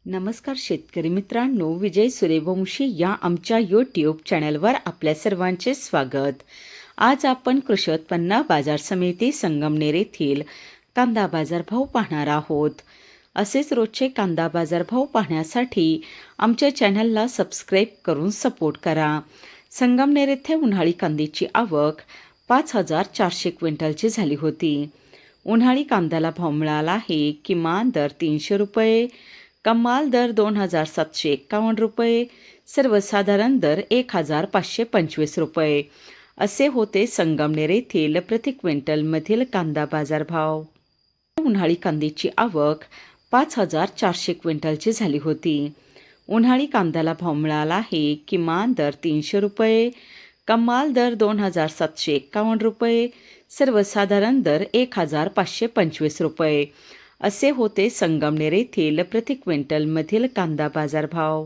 नमस्कार शेतकरी मित्रांनो, विजय सूर्यवंशी या आमच्या यूट्यूब चॅनलवर आपल्या सर्वांचे स्वागत. आज आपण कृषी उत्पन्न बाजार समिती संगमनेर येथील कांदा बाजारभाव पाहणार आहोत. असेच रोजचे कांदा बाजारभाव पाहण्यासाठी आमच्या चॅनलला सबस्क्राईब करून सपोर्ट करा. संगमनेर येथे उन्हाळी कांद्याची आवक 5,400 क्विंटलची झाली होती. उन्हाळी कांद्याला भाव मिळाला आहे. किमान दर 300 रुपये, कमाल दर 2,751 रुपये, सर्वसाधारण दर 1,525 रुपये असे होते संगमनेर येथील प्रति क्विंटलमधील कांदा बाजारभाव. उन्हाळी कांद्याची आवक 5,400 क्विंटलची झाली होती. उन्हाळी कांद्याला भाव मिळाला आहे. किमान दर 300 रुपये, कमाल दर 2,751 रुपये, सर्वसाधारण दर 1,525 रुपये असे होते संगमनेर येथील प्रति क्विंटलमधील कांदा बाजारभाव.